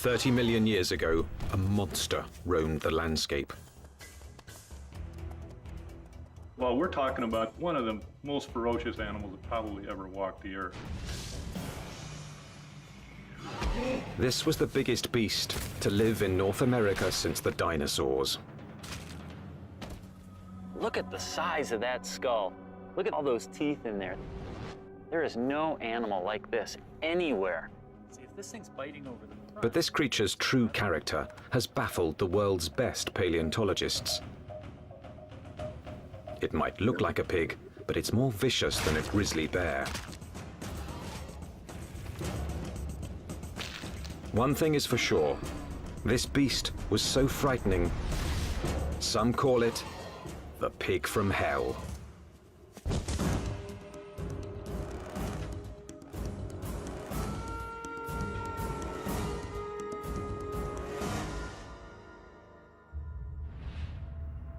30 million years ago, a monster roamed the landscape. Well, we're talking about one of the most ferocious animals that probably ever walked the earth. This was the biggest beast to live in North America since the dinosaurs. Look at the size of that skull. Look at all those teeth in there. There is no animal like this anywhere. See, if this thing's biting over the front. But this creature's true character has baffled the world's best paleontologists. It might look like a pig, but it's more vicious than a grizzly bear. One thing is for sure, this beast was so frightening, some call it the pig from hell.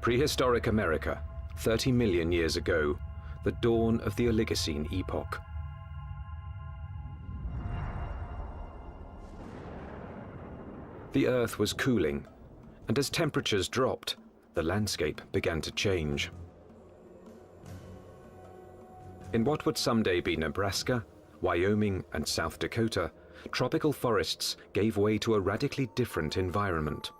Prehistoric America, 30 million years ago, the dawn of the Oligocene epoch. The Earth was cooling, and as temperatures dropped, the landscape began to change. In what would someday be Nebraska, Wyoming, and South Dakota, tropical forests gave way to a radically different environment.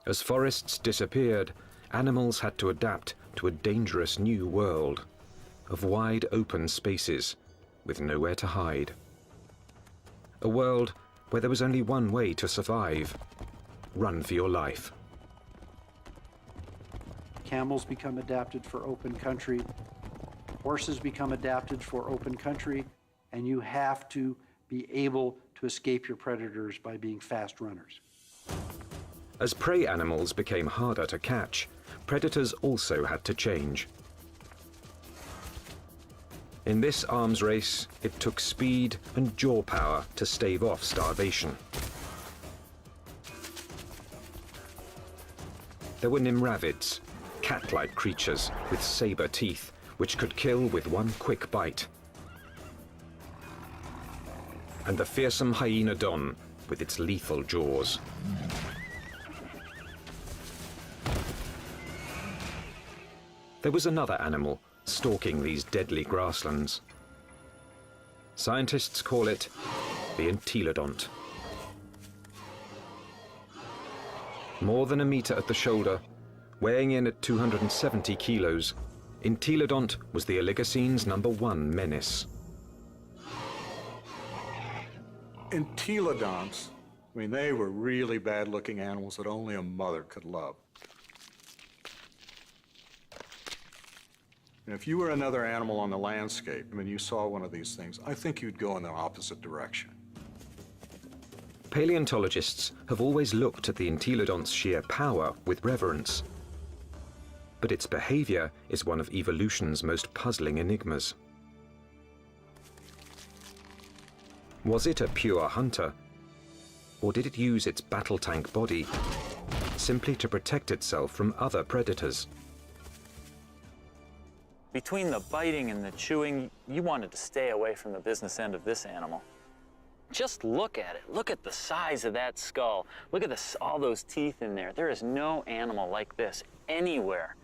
As forests disappeared, animals had to adapt to a dangerous new world of wide open spaces with nowhere to hide. A world where there was only one way to survive: run for your life. Camels become adapted for open country, horses become adapted for open country, and you have to be able to escape your predators by being fast runners. As prey animals became harder to catch, predators also had to change. In this arms race, it took speed and jaw power to stave off starvation. There were nimravids, cat-like creatures with saber teeth, which could kill with one quick bite. And the fearsome Hyaenodon with its lethal jaws. There was another animal stalking these deadly grasslands. Scientists call it the entelodont. More than a meter at the shoulder, weighing in at 270 kilos, entelodont was the Oligocene's #1 menace. Entelodonts, I mean, they were really bad-looking animals that only a mother could love. And if you were another animal on the landscape, and you saw one of these things, I think you'd go in the opposite direction. Paleontologists have always looked at the entelodont's sheer power with reverence. But its behavior is one of evolution's most puzzling enigmas. Was it a pure hunter? Or did it use its battle tank body simply to protect itself from other predators? Between the biting and the chewing, you wanted to stay away from the business end of this animal. Just look at it. Look at the size of that skull. Look at all those teeth in there. There is no animal like this anywhere.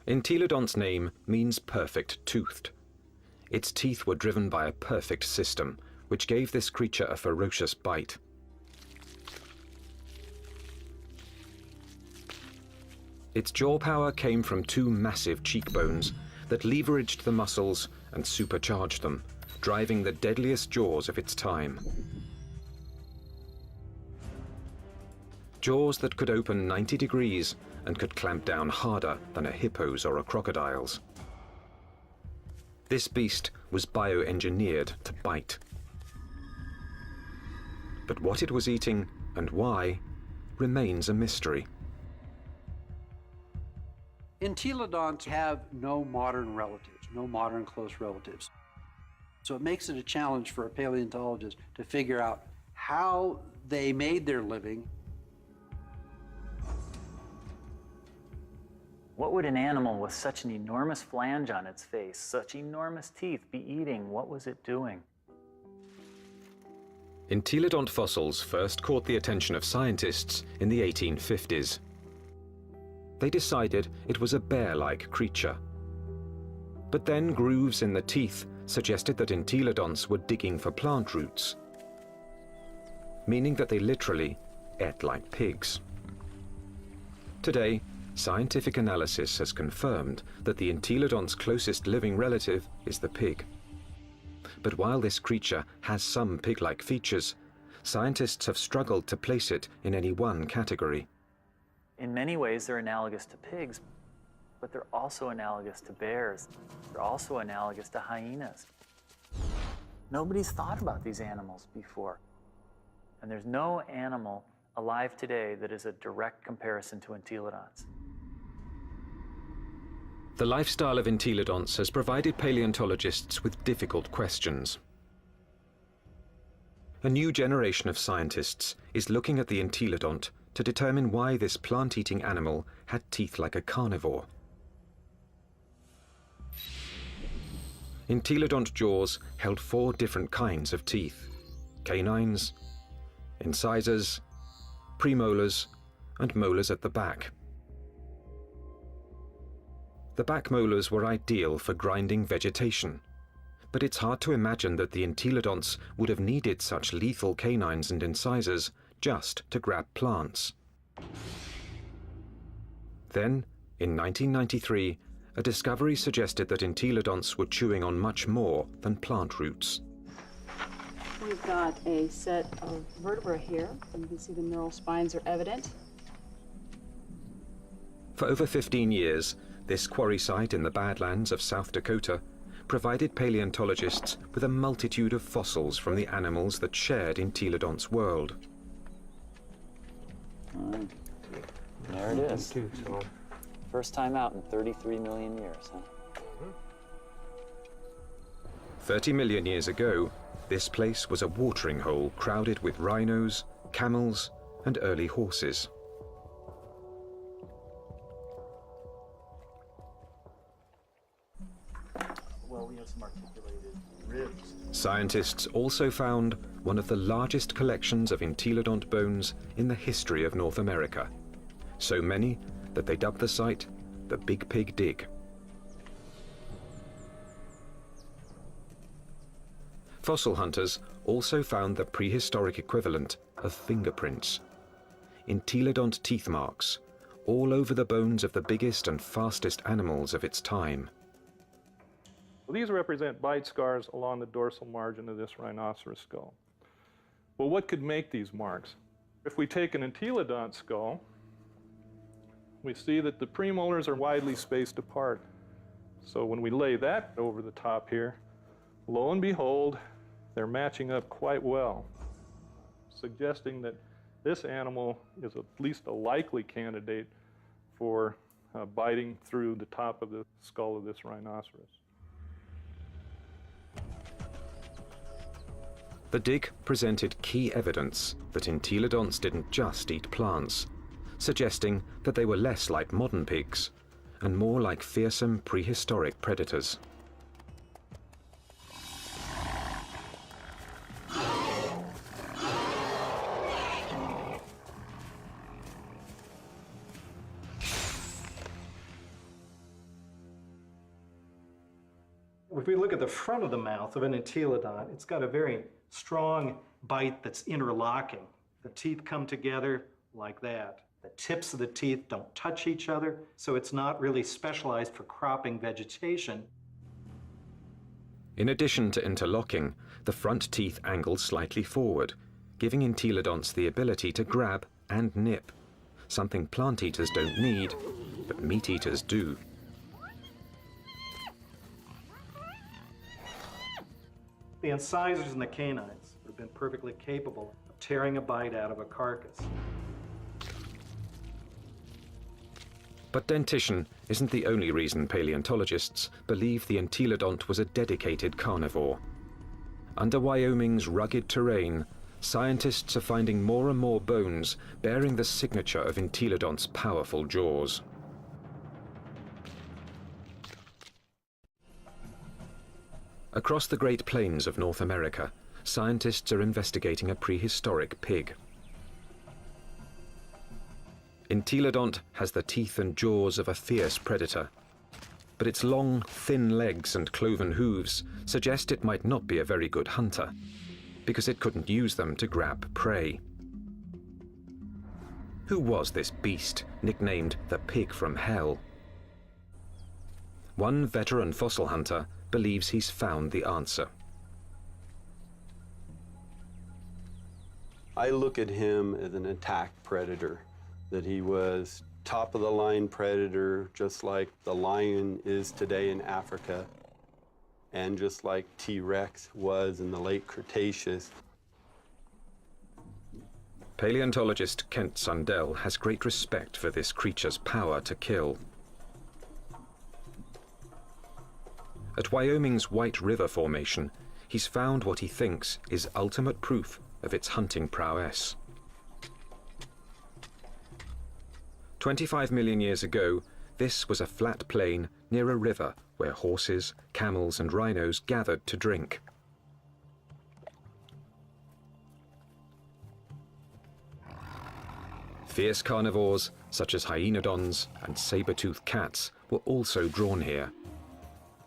Entelodont's name means perfect toothed. Its teeth were driven by a perfect system, which gave this creature a ferocious bite. Its jaw power came from two massive cheekbones that leveraged the muscles and supercharged them, driving the deadliest jaws of its time. Jaws that could open 90 degrees and could clamp down harder than a hippo's or a crocodile's. This beast was bioengineered to bite. But what it was eating and why remains a mystery. Entelodonts have no modern relatives, no modern close relatives. So it makes it a challenge for a paleontologist to figure out how they made their living. What would an animal with such an enormous flange on its face, such enormous teeth, be eating? What was it doing? Entelodont fossils first caught the attention of scientists in the 1850s. They decided it was a bear-like creature. But then grooves in the teeth suggested that entelodonts were digging for plant roots, meaning that they literally ate like pigs. Today, scientific analysis has confirmed that the entelodont's closest living relative is the pig. But while this creature has some pig-like features, scientists have struggled to place it in any one category. In many ways, they're analogous to pigs, but they're also analogous to bears. They're also analogous to hyenas. Nobody's thought about these animals before. And there's no animal alive today that is a direct comparison to entelodonts. The lifestyle of entelodonts has provided paleontologists with difficult questions. A new generation of scientists is looking at the entelodont to determine why this plant-eating animal had teeth like a carnivore. Entelodont jaws held 4 different kinds of teeth: canines, incisors, premolars, and molars at the back. The back molars were ideal for grinding vegetation, but it's hard to imagine that the entelodonts would have needed such lethal canines and incisors just to grab plants. Then, in 1993, a discovery suggested that entelodonts were chewing on much more than plant roots. We've got a set of vertebrae here. You can see the neural spines are evident. For over 15 years, this quarry site in the badlands of South Dakota provided paleontologists with a multitude of fossils from the animals that shared entelodont's world. There it is. First time out in 33 million years, huh? 30 million years ago, this place was a watering hole crowded with rhinos, camels, and early horses. Well, we have some articulated ribs. Scientists also found one of the largest collections of entelodont bones in the history of North America. So many that they dubbed the site the Big Pig Dig. Fossil hunters also found the prehistoric equivalent of fingerprints. Entelodont teeth marks all over the bones of the biggest and fastest animals of its time. Well, these represent bite scars along the dorsal margin of this rhinoceros skull. Well, what could make these marks? If we take an entelodont skull, we see that the premolars are widely spaced apart. So when we lay that over the top here, lo and behold, they're matching up quite well, suggesting that this animal is at least a likely candidate for biting through the top of the skull of this rhinoceros. The dig presented key evidence that entelodonts didn't just eat plants, suggesting that they were less like modern pigs and more like fearsome prehistoric predators. If we look at the front of the mouth of an entelodont, it's got a very strong bite that's interlocking. The teeth come together like that. The tips of the teeth don't touch each other, so it's not really specialized for cropping vegetation. In addition to interlocking, the front teeth angle slightly forward, giving entelodonts the ability to grab and nip, something plant eaters don't need, but meat eaters do. The incisors and the canines have been perfectly capable of tearing a bite out of a carcass. But dentition isn't the only reason paleontologists believe the entelodont was a dedicated carnivore. Under Wyoming's rugged terrain, scientists are finding more and more bones bearing the signature of entelodont's powerful jaws. Across the Great Plains of North America, scientists are investigating a prehistoric pig. Entelodont has the teeth and jaws of a fierce predator, but its long, thin legs and cloven hooves suggest it might not be a very good hunter, because it couldn't use them to grab prey. Who was this beast, nicknamed the Pig from Hell? One veteran fossil hunter believes he's found the answer. I look at him as an attack predator, that he was top-of-the-line predator, just like the lion is today in Africa, and just like T-Rex was in the late Cretaceous. Paleontologist Kent Sundell has great respect for this creature's power to kill. At Wyoming's White River Formation, he's found what he thinks is ultimate proof of its hunting prowess. 25 million years ago, this was a flat plain near a river where horses, camels, and rhinos gathered to drink. Fierce carnivores, such as hyenodons and saber-toothed cats, were also drawn here.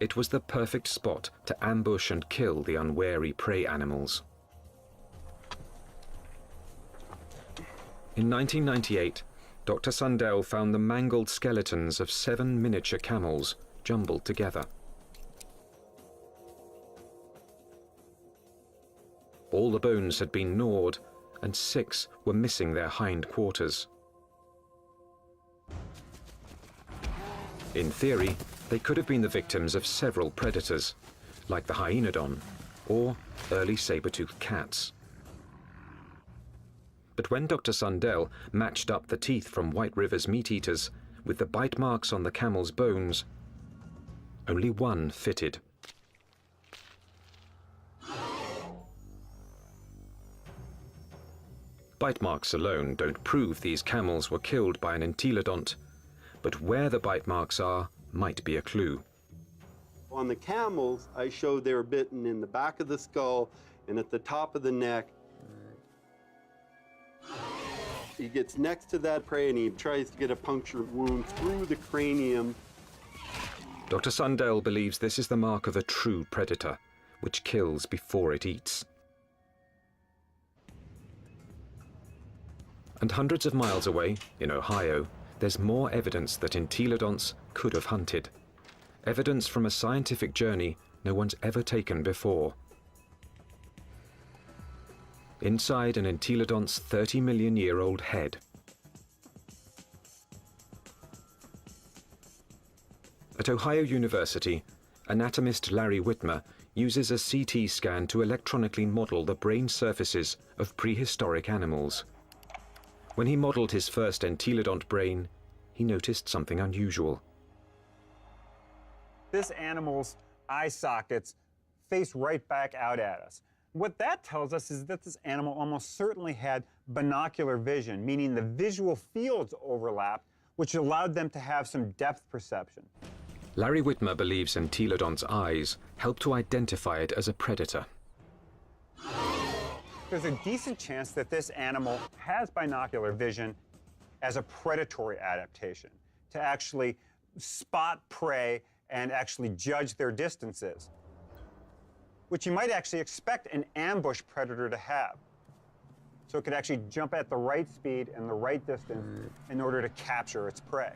It was the perfect spot to ambush and kill the unwary prey animals. In 1998, Dr. Sundell found the mangled skeletons of 7 miniature camels jumbled together. All the bones had been gnawed, and 6 were missing their hind quarters. In theory, they could have been the victims of several predators, like the hyenodon or early saber-toothed cats. But when Dr. Sundell matched up the teeth from White River's meat-eaters with the bite marks on the camel's bones, only one fitted. Bite marks alone don't prove these camels were killed by an entelodont, but where the bite marks are might be a clue. On the camels, I showed they were bitten in the back of the skull and at the top of the neck. He gets next to that prey and he tries to get a punctured wound through the cranium. Dr. Sundell believes this is the mark of a true predator, which kills before it eats. And hundreds of miles away, in Ohio, there's more evidence that entelodonts could have hunted. Evidence from a scientific journey no one's ever taken before. Inside an entelodont's 30-million-year-old head. At Ohio University, anatomist Larry Whitmer uses a CT scan to electronically model the brain surfaces of prehistoric animals. When he modeled his first entelodont brain, he noticed something unusual. This animal's eye sockets face right back out at us. What that tells us is that this animal almost certainly had binocular vision, meaning the visual fields overlapped, which allowed them to have some depth perception. Larry Whitmer believes entelodont's eyes help to identify it as a predator. There's a decent chance that this animal has binocular vision as a predatory adaptation, to actually spot prey and actually judge their distances, which you might actually expect an ambush predator to have. So it could actually jump at the right speed and the right distance in order to capture its prey.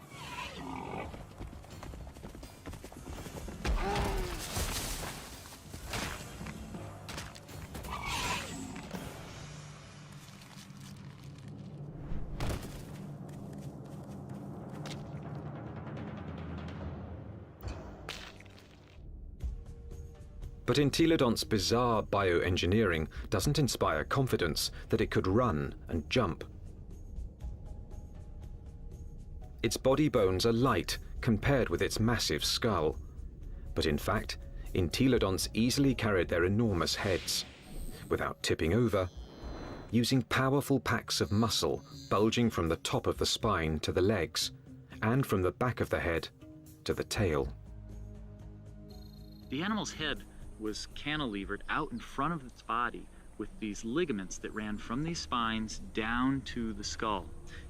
But entelodont's bizarre bioengineering doesn't inspire confidence that it could run and jump. Its body bones are light compared with its massive skull. But in fact, entelodonts easily carried their enormous heads, without tipping over, using powerful packs of muscle bulging from the top of the spine to the legs, and from the back of the head to the tail. The animal's head was cantilevered out in front of its body with these ligaments that ran from these spines down to the skull.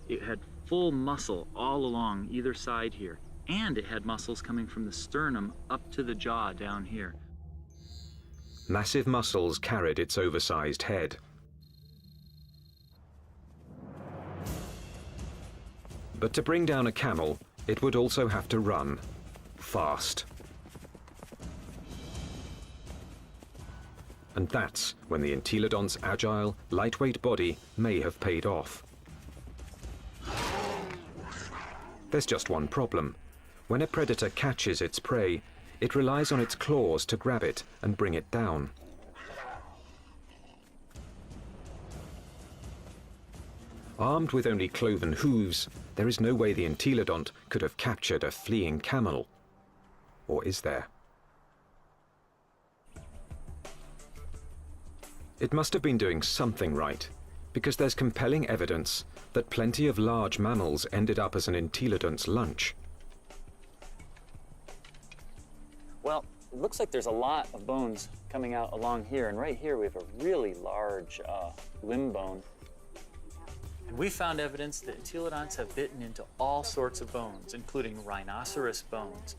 It had full muscle all along either side here, and it had muscles coming from the sternum up to the jaw down here. Massive muscles carried its oversized head. But to bring down a camel, it would also have to run fast. And that's when the entelodont's agile, lightweight body may have paid off. There's just one problem. When a predator catches its prey, it relies on its claws to grab it and bring it down. Armed with only cloven hooves, there is no way the entelodont could have captured a fleeing camel. Or is there? It must have been doing something right, because there's compelling evidence that plenty of large mammals ended up as an entelodont's lunch. Well, it looks like there's a lot of bones coming out along here, and right here we have a really large limb bone. And we found evidence that entelodonts have bitten into all sorts of bones, including rhinoceros bones.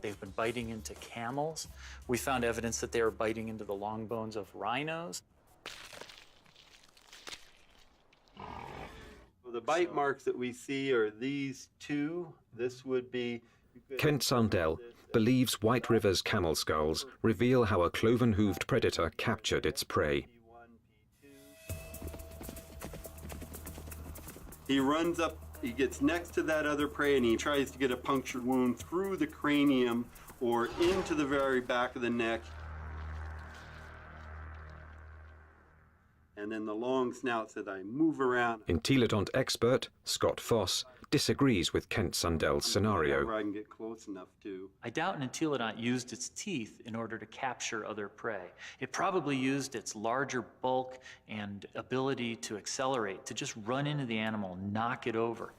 They've been biting into camels. We found evidence that they were biting into the long bones of rhinos. Well, the bite marks that we see are these two. This would be... Kent Sundell believes White River's camel skulls reveal how a cloven-hooved predator captured its prey. He runs up, he gets next to that other prey, and he tries to get a punctured wound through the cranium or into the very back of the neck. And then the long snout said, I move around. Entelodont expert Scott Foss disagrees with Kent Sundell's scenario. Where I can get close enough to. I doubt an entelodont used its teeth in order to capture other prey. It probably used its larger bulk and ability to accelerate to just run into the animal, knock it over.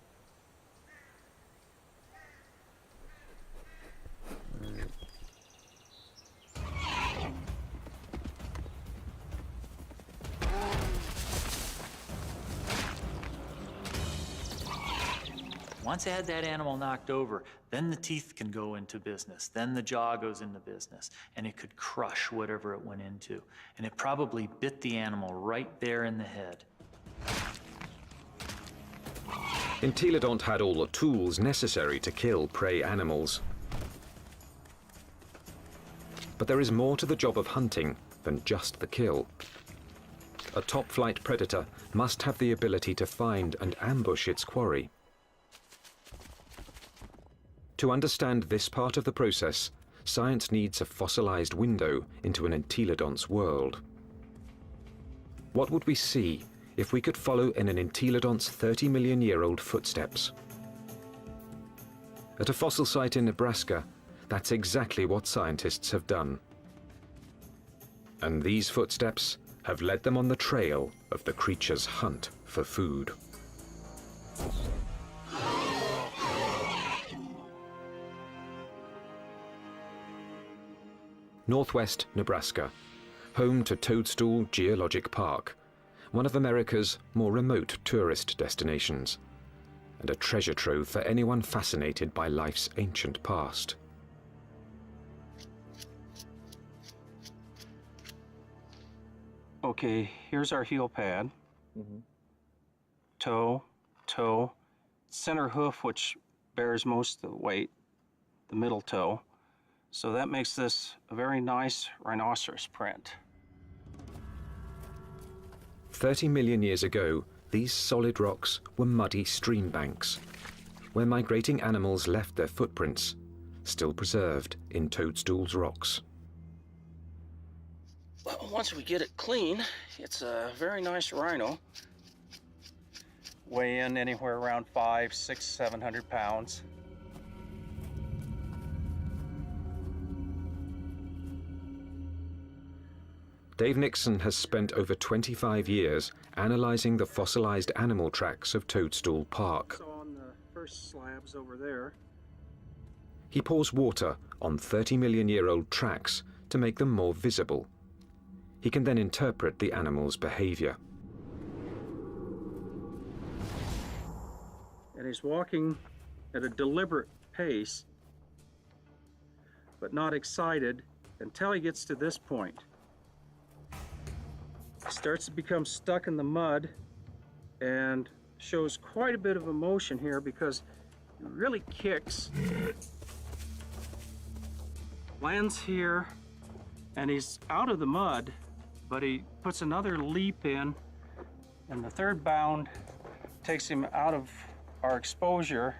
Once I had that animal knocked over, then the teeth can go into business, then the jaw goes into business, and it could crush whatever it went into. And it probably bit the animal right there in the head. Entelodont had all the tools necessary to kill prey animals. But there is more to the job of hunting than just the kill. A top-flight predator must have the ability to find and ambush its quarry. To understand this part of the process, science needs a fossilized window into an entelodont's world. What would we see if we could follow in an entelodont's 30-million-year-old footsteps? At a fossil site in Nebraska, that's exactly what scientists have done. And these footsteps have led them on the trail of the creature's hunt for food. Northwest Nebraska, home to Toadstool Geologic Park, one of America's more remote tourist destinations, and a treasure trove for anyone fascinated by life's ancient past. Okay, here's our heel pad. Toe, toe, center hoof, which bears most of the weight, the middle toe. So that makes this a very nice rhinoceros print. 30 million years ago, these solid rocks were muddy stream banks, where migrating animals left their footprints, still preserved in Toadstool's rocks. Well, once we get it clean, it's a very nice rhino. Weigh in anywhere around 500, 600, 700 pounds. Dave Nixon has spent over 25 years analyzing the fossilized animal tracks of Toadstool Park. So on the first slabs over there. He pours water on 30-million-year-old tracks to make them more visible. He can then interpret the animal's behavior. And he's walking at a deliberate pace, but not excited until he gets to this point. He starts to become stuck in the mud and shows quite a bit of emotion here because he really kicks. Lands here, and he's out of the mud, but he puts another leap in, and the third bound takes him out of our exposure,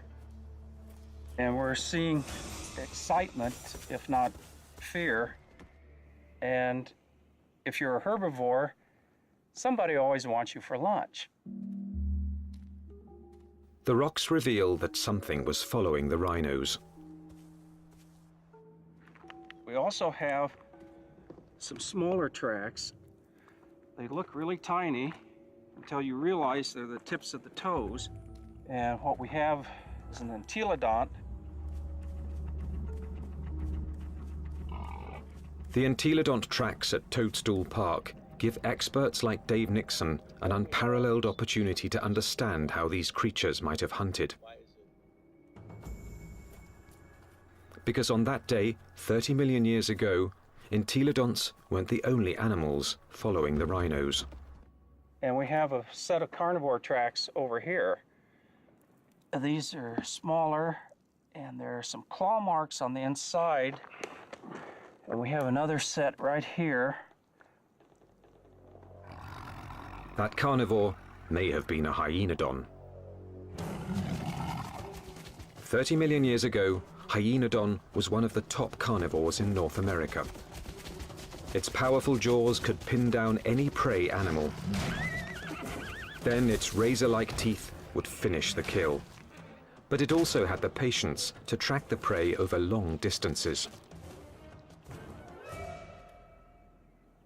and we're seeing excitement, if not fear. And if you're a herbivore, somebody always wants you for lunch. The rocks reveal that something was following the rhinos. We also have some smaller tracks. They look really tiny until you realize they're the tips of the toes. And what we have is an entelodont. The entelodont tracks at Toadstool Park give experts like Dave Nixon an unparalleled opportunity to understand how these creatures might have hunted. Because on that day, 30 million years ago, entelodonts weren't the only animals following the rhinos. And we have a set of carnivore tracks over here. These are smaller, and there are some claw marks on the inside. And we have another set right here. That carnivore may have been a hyenodon. 30 million years ago, hyenodon was one of the top carnivores in North America. Its powerful jaws could pin down any prey animal. Then its razor-like teeth would finish the kill. But it also had the patience to track the prey over long distances.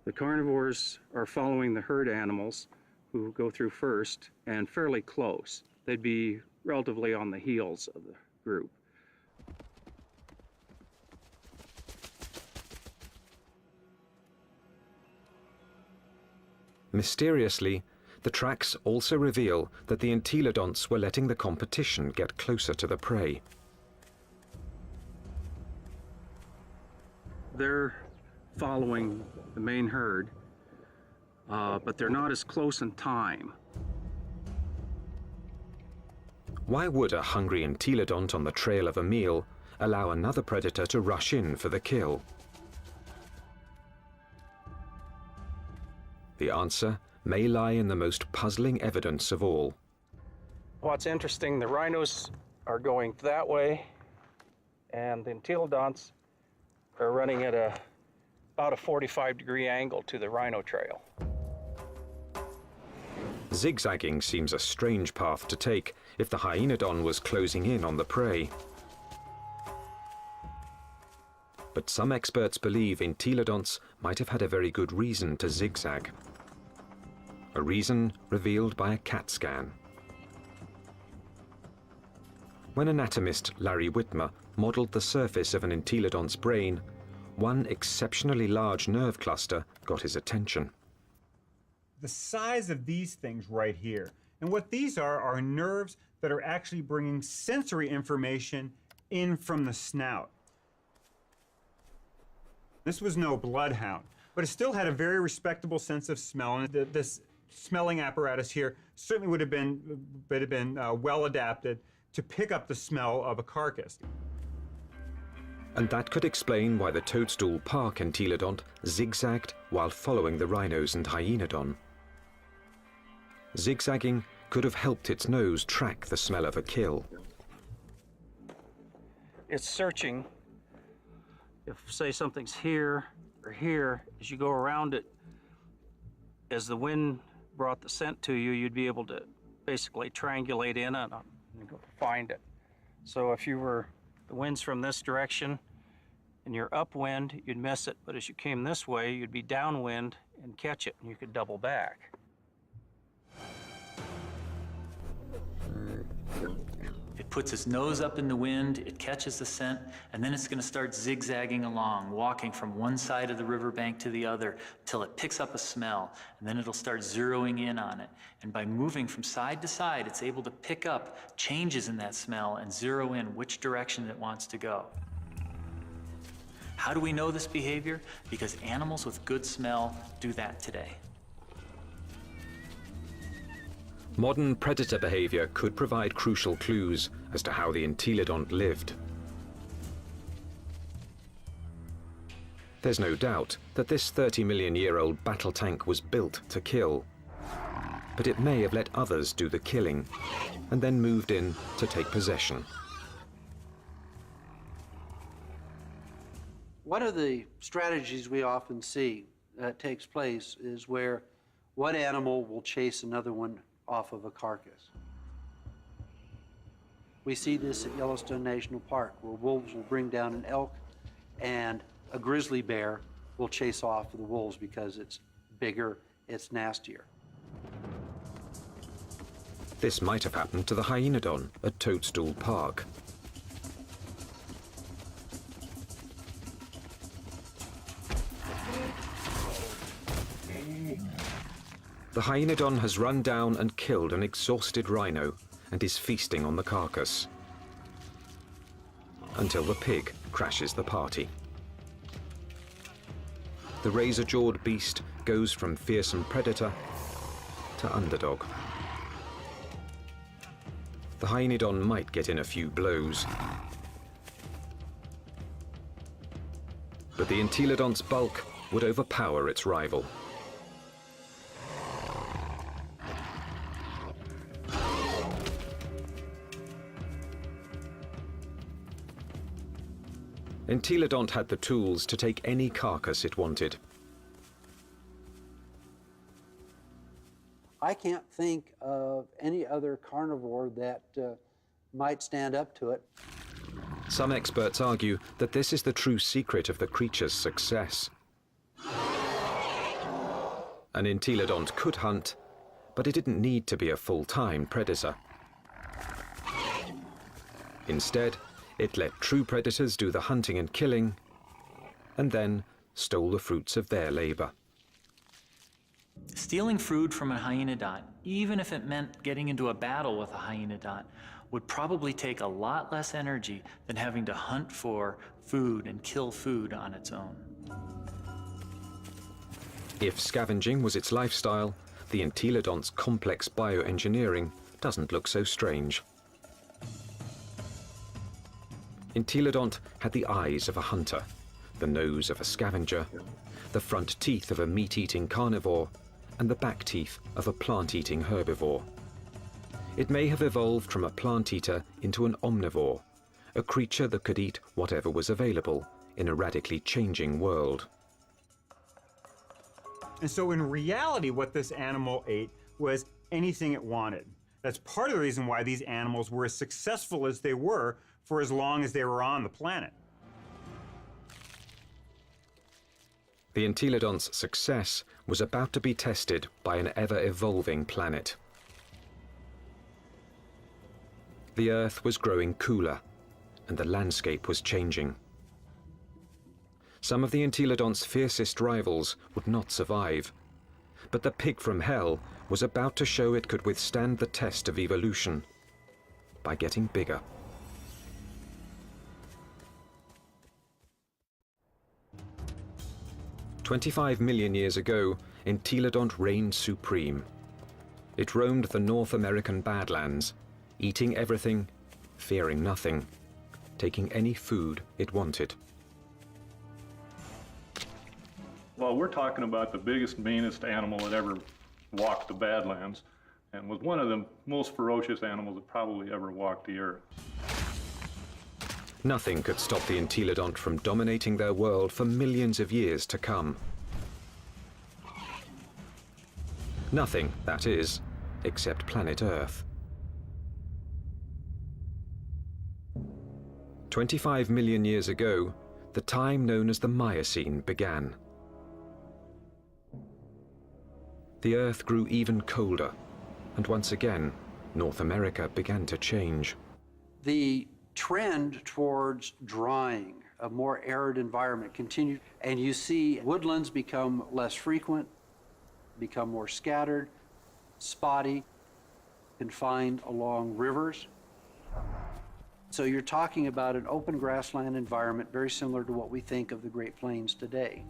The carnivores are following the herd animals who go through first and fairly close. They'd be relatively on the heels of the group. Mysteriously, the tracks also reveal that the entelodonts were letting the competition get closer to the prey. They're following the main herd, but they're not as close in time. Why would a hungry entelodont on the trail of a meal allow another predator to rush in for the kill? The answer may lie in the most puzzling evidence of all. What's interesting, the rhinos are going that way, and the entelodonts are running at about a 45-degree angle to the rhino trail. Zigzagging seems a strange path to take if the hyenodon was closing in on the prey. But some experts believe entelodonts might have had a very good reason to zigzag. A reason revealed by a CAT scan. When anatomist Larry Whitmer modeled the surface of an entelodont's brain, one exceptionally large nerve cluster got his attention. The size of these things right here. And what these are nerves that are actually bringing sensory information in from the snout. This was no bloodhound, but it still had a very respectable sense of smell, and this smelling apparatus here certainly would have been well adapted to pick up the smell of a carcass. And that could explain why the Toadstool Park entelodont zigzagged while following the rhinos and hyenodon. Zigzagging could have helped its nose track the smell of a kill. It's searching. If, say, something's here or here, as you go around it, as the wind brought the scent to you, you'd be able to basically triangulate in on it and go find it. So if you were, the wind's from this direction and you're upwind, you'd miss it. But as you came this way, you'd be downwind and catch it, and you could double back. It puts its nose up in the wind, it catches the scent, and then it's going to start zigzagging along, walking from one side of the riverbank to the other till it picks up a smell, and then it'll start zeroing in on it. And by moving from side to side, it's able to pick up changes in that smell and zero in which direction it wants to go. How do we know this behavior? Because animals with good smell do that today. Modern predator behavior could provide crucial clues as to how the entelodont lived. There's no doubt that this 30-million-year-old battle tank was built to kill, but it may have let others do the killing and then moved in to take possession. One of the strategies we often see that takes place is where one animal will chase another one off of a carcass. We see this at Yellowstone National Park, where wolves will bring down an elk and a grizzly bear will chase off the wolves because it's bigger, it's nastier. This might have happened to the hyenodon at Toadstool Park. The hyenodon has run down and killed an exhausted rhino and is feasting on the carcass until the pig crashes the party. The razor-jawed beast goes from fearsome predator to underdog. The hyenodon might get in a few blows, but the entelodont's bulk would overpower its rival. Entelodont had the tools to take any carcass it wanted. I can't think of any other carnivore that might stand up to it. Some experts argue that this is the true secret of the creature's success. An entelodont could hunt, but it didn't need to be a full-time predator. Instead, it let true predators do the hunting and killing, and then stole the fruits of their labor. Stealing food from a hyenodont, even if it meant getting into a battle with a hyenodont, would probably take a lot less energy than having to hunt for food and kill food on its own. If scavenging was its lifestyle, the entelodont's complex bioengineering doesn't look so strange. Entelodont had the eyes of a hunter, the nose of a scavenger, the front teeth of a meat-eating carnivore, and the back teeth of a plant-eating herbivore. It may have evolved from a plant-eater into an omnivore, a creature that could eat whatever was available in a radically changing world. And so in reality, what this animal ate was anything it wanted. That's part of the reason why these animals were as successful as they were for as long as they were on the planet. The entelodont's success was about to be tested by an ever-evolving planet. The Earth was growing cooler, and the landscape was changing. Some of the entelodont's fiercest rivals would not survive, but the pig from hell was about to show it could withstand the test of evolution by getting bigger. "25 million years ago, entelodont reigned supreme. It roamed the North American badlands, eating everything, fearing nothing, taking any food it wanted." Well, we're talking about the biggest, meanest animal that ever walked the badlands, and was one of the most ferocious animals that probably ever walked the earth. Nothing could stop the entelodont from dominating their world for millions of years to come. Nothing, that is, except planet Earth. 25 million years ago, the time known as the Miocene began. The Earth grew even colder, and once again, North America began to change. The trend towards drying, a more arid environment continued, and you see woodlands become less frequent, become more scattered, spotty, confined along rivers. So you're talking about an open grassland environment very similar to what we think of the Great Plains today.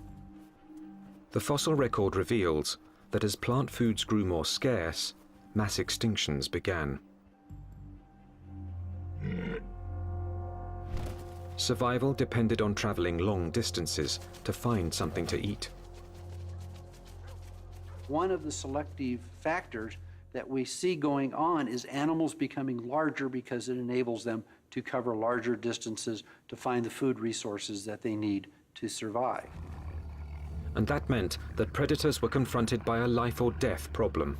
The fossil record reveals that as plant foods grew more scarce, mass extinctions began. Survival depended on traveling long distances to find something to eat. One of the selective factors that we see going on is animals becoming larger because it enables them to cover larger distances to find the food resources that they need to survive. And that meant that predators were confronted by a life or death problem.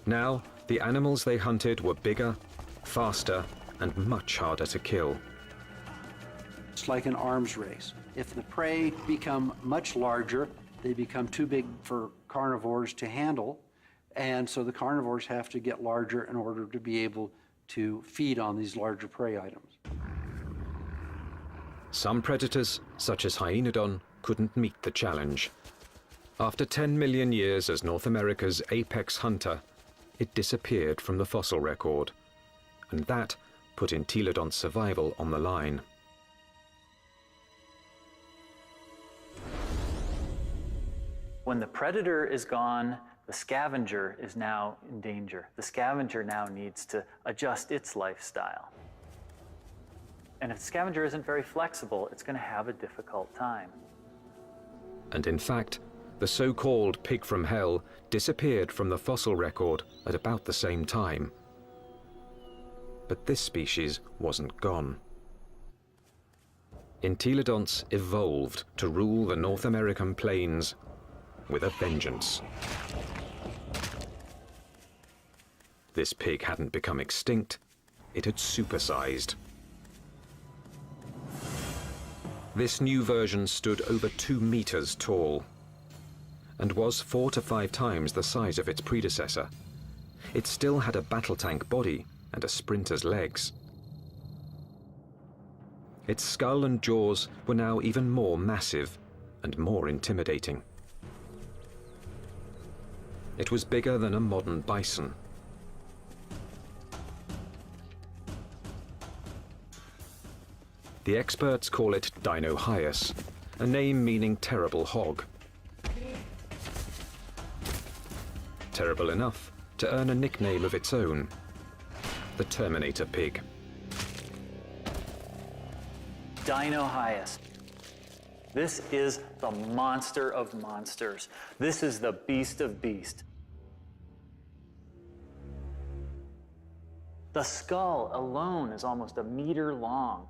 Now, the animals they hunted were bigger, faster, and much harder to kill. It's like an arms race. If the prey become much larger, they become too big for carnivores to handle, and so the carnivores have to get larger in order to be able to feed on these larger prey items. Some predators, such as Hyaenodon, couldn't meet the challenge. After 10 million years as North America's apex hunter, it disappeared from the fossil record, and that put Entelodon's survival on the line. When the predator is gone, the scavenger is now in danger. The scavenger now needs to adjust its lifestyle. And if the scavenger isn't very flexible, it's going to have a difficult time. And in fact, the so-called pig from hell disappeared from the fossil record at about the same time. But this species wasn't gone. Entelodonts evolved to rule the North American plains with a vengeance. This pig hadn't become extinct, it had supersized. This new version stood over 2 meters tall and was 4 to 5 times the size of its predecessor. It still had a battle tank body and a sprinter's legs. Its skull and jaws were now even more massive and more intimidating. It was bigger than a modern bison. The experts call it Dinohyus, a name meaning terrible hog. Terrible enough to earn a nickname of its own, the Terminator Pig. Dinohyus. This is the monster of monsters. This is the beast of beasts. The skull alone is almost 1 meter long.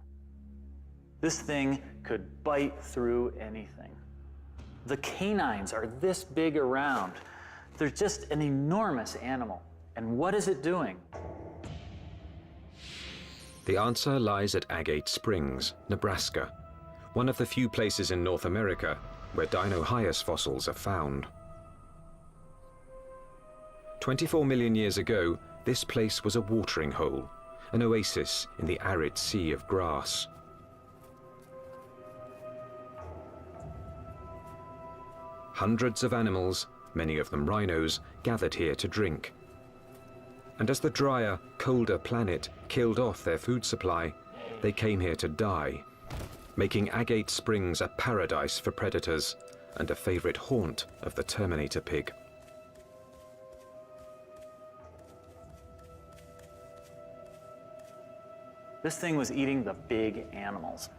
This thing could bite through anything. The canines are this big around. They're just an enormous animal. And what is it doing? The answer lies at Agate Springs, Nebraska, one of the few places in North America where Dinohyus fossils are found. 24 million years ago, this place was a watering hole, an oasis in the arid sea of grass. Hundreds of animals, many of them rhinos, gathered here to drink. And as the drier, colder planet killed off their food supply, they came here to die, making Agate Springs a paradise for predators and a favorite haunt of the Terminator Pig. This thing was eating the big animals.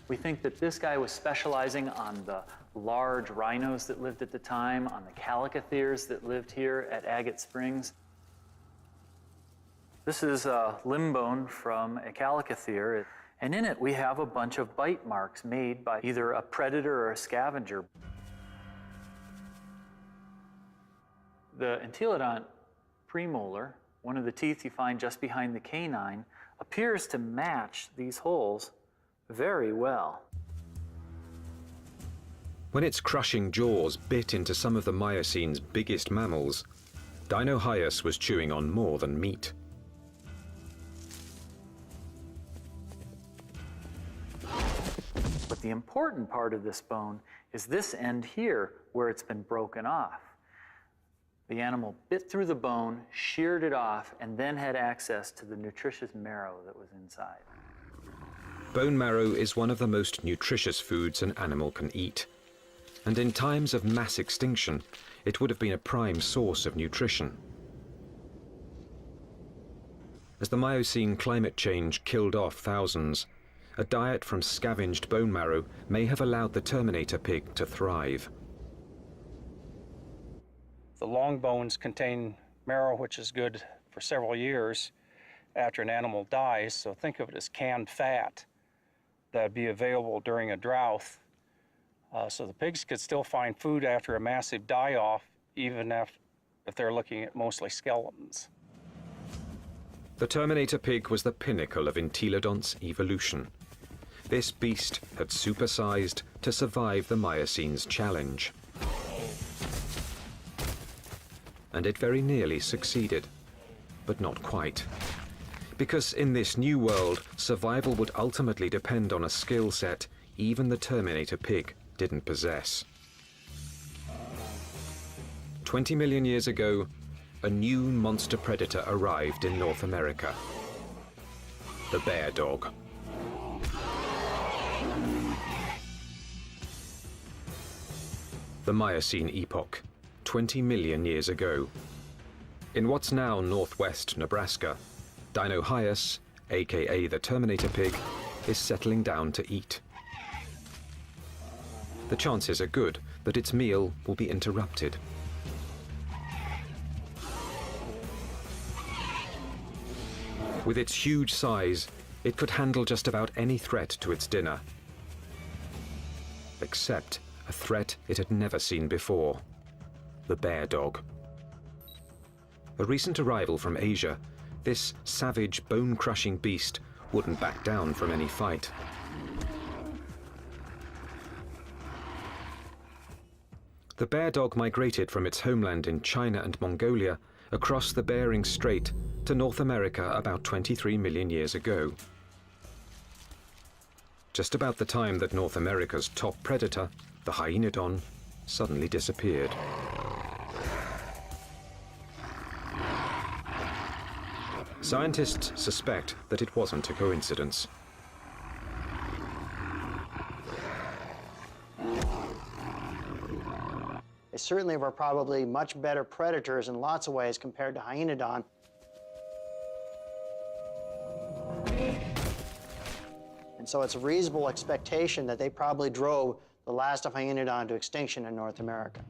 We think that this guy was specializing on the large rhinos that lived at the time, on the Calicotheres that lived here at Agate Springs. This is a limb bone from a Calicothere, and in it we have a bunch of bite marks made by either a predator or a scavenger. The Entelodont premolar, one of the teeth you find just behind the canine, appears to match these holes very well. When its crushing jaws bit into some of the Miocine's biggest mammals, Dinohyus was chewing on more than meat. But the important part of this bone is this end here, where it's been broken off. The animal bit through the bone, sheared it off, and then had access to the nutritious marrow that was inside. Bone marrow is one of the most nutritious foods an animal can eat. And in times of mass extinction, it would have been a prime source of nutrition. As the Miocene climate change killed off thousands, a diet from scavenged bone marrow may have allowed the Terminator pig to thrive. The long bones contain marrow which is good for several years after an animal dies, so think of it as canned fat that would be available during a drought. So the pigs could still find food after a massive die-off, even if they're looking at mostly skeletons. The Terminator pig was the pinnacle of entelodonts evolution. This beast had supersized to survive the Miocene's challenge. And it very nearly succeeded, but not quite. Because in this new world, survival would ultimately depend on a skill set even the Terminator pig didn't possess. 20 million years ago, a new monster predator arrived in North America. The bear dog. The Miocene epoch, 20 million years ago. In what's now northwest Nebraska, Dinohyus, aka the Terminator pig, is settling down to eat. The chances are good that its meal will be interrupted. With its huge size, it could handle just about any threat to its dinner. Except a threat it had never seen before: the bear dog. A recent arrival from Asia, this savage, bone-crushing beast wouldn't back down from any fight. The bear dog migrated from its homeland in China and Mongolia across the Bering Strait to North America about 23 million years ago. Just about the time that North America's top predator, the Hyaenodon, suddenly disappeared. Scientists suspect that it wasn't a coincidence. They certainly were probably much better predators in lots of ways compared to Hyaenodon. And so it's a reasonable expectation that they probably drove the last of Hyaenodon to extinction in North America.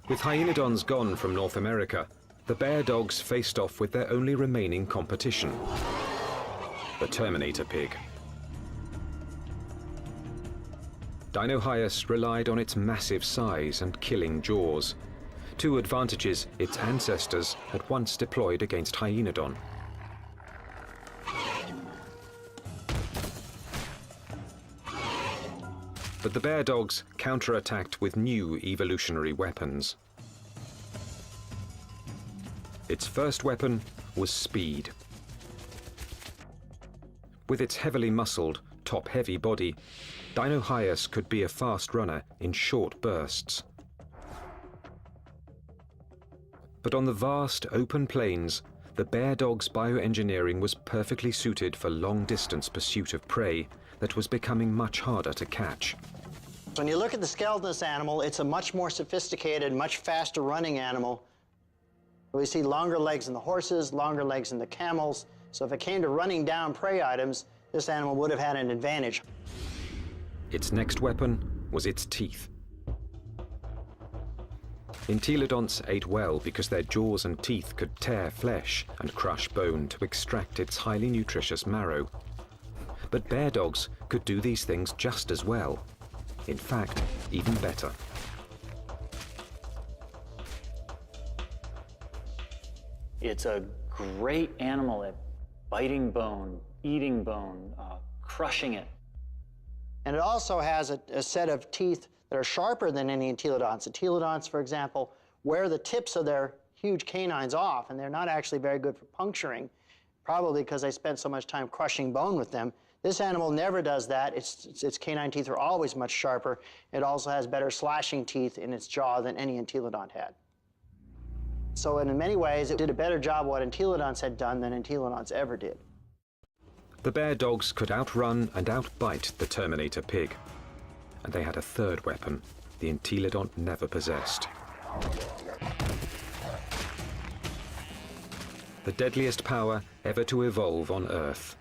With Hyaenodons gone from North America, the bear dogs faced off with their only remaining competition, the Terminator pig. Dinohyus relied on its massive size and killing jaws, two advantages its ancestors had once deployed against Hyaenodon. But the bear dogs counterattacked with new evolutionary weapons. Its first weapon was speed. With its heavily muscled, top-heavy body, Dinohyus could be a fast runner in short bursts. But on the vast, open plains, the bear dog's bioengineering was perfectly suited for long-distance pursuit of prey that was becoming much harder to catch. When you look at the skeleton of this animal, it's a much more sophisticated, much faster running animal. We see longer legs in the horses, longer legs in the camels. So if it came to running down prey items, this animal would have had an advantage. Its next weapon was its teeth. Entelodonts ate well because their jaws and teeth could tear flesh and crush bone to extract its highly nutritious marrow. But bear dogs could do these things just as well. In fact, even better. It's a great animal at biting bone, eating bone, crushing it. And it also has a set of teeth that are sharper than any entelodonts. Entelodonts, for example, wear the tips of their huge canines off, and they're not actually very good for puncturing, probably because they spent so much time crushing bone with them. This animal never does that. Its canine teeth are always much sharper. It also has better slashing teeth in its jaw than any entelodont had. So in many ways, it did a better job what entelodonts had done than entelodonts ever did. The bear dogs could outrun and outbite the Terminator pig. And they had a third weapon the entelodont never possessed. The deadliest power ever to evolve on Earth.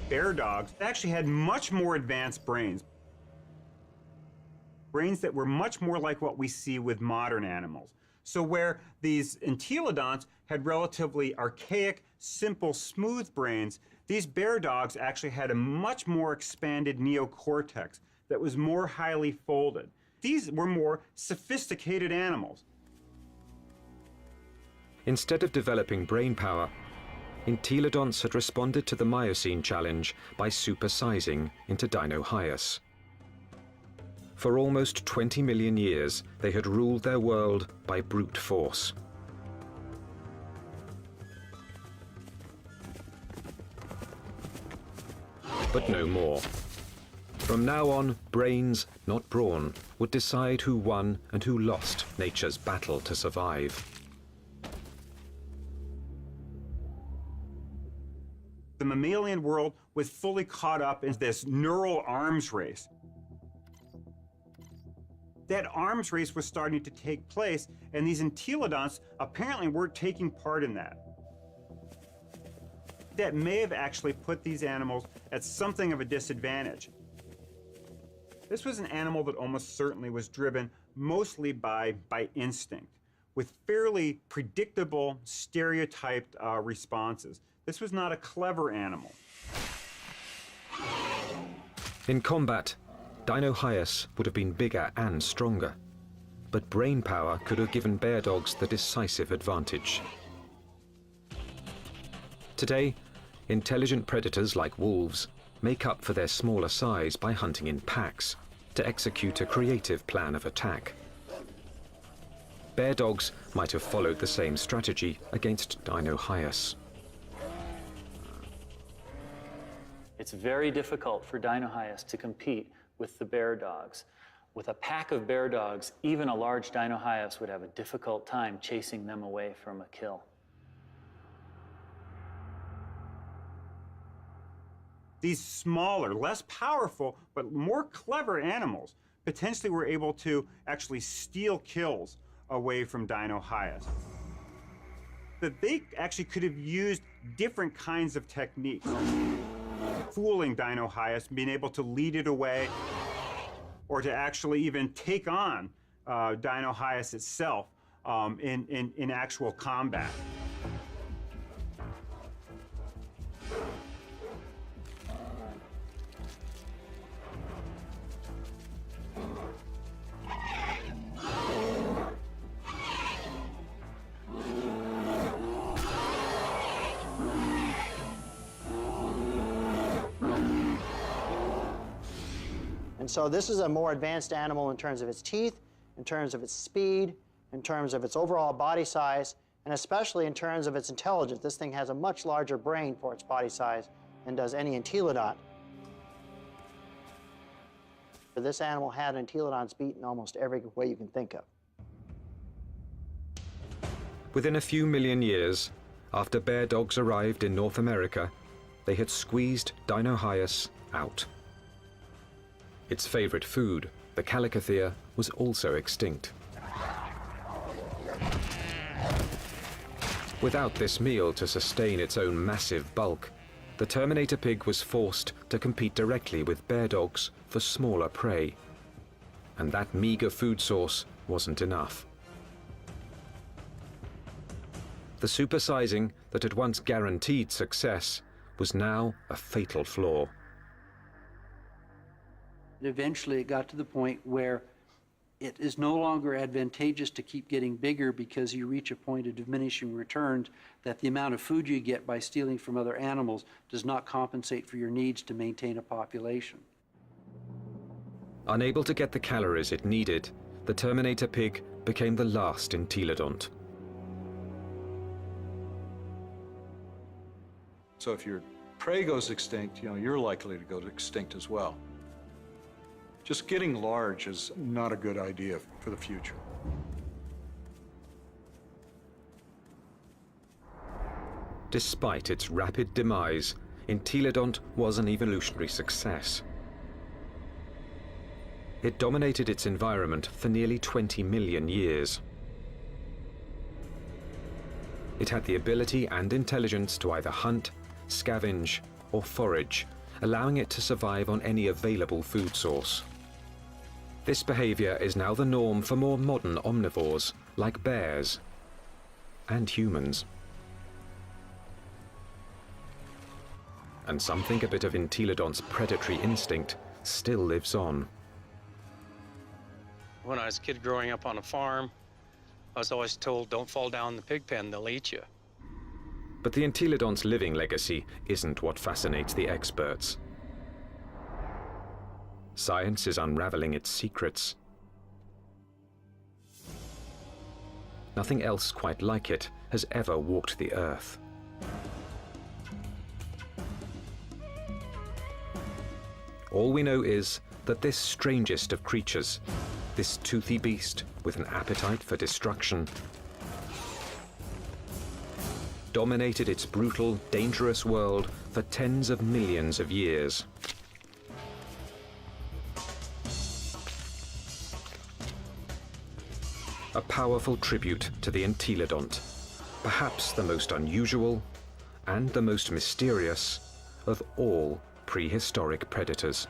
Bear dogs actually had much more advanced brains. Brains that were much more like what we see with modern animals. So where these entelodonts had relatively archaic, simple, smooth brains, these bear dogs actually had a much more expanded neocortex that was more highly folded. These were more sophisticated animals. Instead of developing brain power, entelodonts had responded to the Miocene challenge by supersizing into Dinohyus. For almost 20 million years, they had ruled their world by brute force. But no more. From now on, brains, not brawn, would decide who won and who lost nature's battle to survive. The mammalian world was fully caught up in this neural arms race. That arms race was starting to take place, and these entelodonts apparently weren't taking part in that. That may have actually put these animals at something of a disadvantage. This was an animal that almost certainly was driven mostly by instinct, with fairly predictable, stereotyped responses. This was not a clever animal. In combat, Dinohyus would have been bigger and stronger, but brain power could have given bear dogs the decisive advantage. Today, intelligent predators like wolves make up for their smaller size by hunting in packs to execute a creative plan of attack. Bear dogs might have followed the same strategy against Dinohyus. It's very difficult for Dinohyus to compete with the bear dogs. With a pack of bear dogs, even a large Dinohyus would have a difficult time chasing them away from a kill. These smaller, less powerful, but more clever animals potentially were able to actually steal kills away from Dinohyus. That they actually could have used different kinds of techniques. Fooling Dinohyus, being able to lead it away, or to actually even take on Dinohyus itself in actual combat. And so this is a more advanced animal in terms of its teeth, in terms of its speed, in terms of its overall body size, and especially in terms of its intelligence. This thing has a much larger brain for its body size than does any entelodont. This animal had entelodonts beat in almost every way you can think of. Within a few million years, after bear dogs arrived in North America, they had squeezed Dinohyus out. Its favorite food, the Calicothea, was also extinct. Without this meal to sustain its own massive bulk, the Terminator pig was forced to compete directly with bear dogs for smaller prey. And that meager food source wasn't enough. The supersizing that had once guaranteed success was now a fatal flaw. Eventually it got to the point where it is no longer advantageous to keep getting bigger because you reach a point of diminishing returns, that the amount of food you get by stealing from other animals does not compensate for your needs to maintain a population. Unable to get the calories it needed, the Terminator pig became the last entelodont. So if your prey goes extinct, you're likely to go extinct as well. Just getting large is not a good idea for the future. Despite its rapid demise, entelodont was an evolutionary success. It dominated its environment for nearly 20 million years. It had the ability and intelligence to either hunt, scavenge, or forage, allowing it to survive on any available food source. This behavior is now the norm for more modern omnivores, like bears and humans. And some think a bit of entelodont's predatory instinct still lives on. When I was a kid growing up on a farm, I was always told, don't fall down the pig pen, they'll eat you. But the entelodont's living legacy isn't what fascinates the experts. Science is unraveling its secrets. Nothing else quite like it has ever walked the earth. All we know is that this strangest of creatures, this toothy beast with an appetite for destruction, dominated its brutal, dangerous world for tens of millions of years. A powerful tribute to the entelodont, perhaps the most unusual and the most mysterious of all prehistoric predators.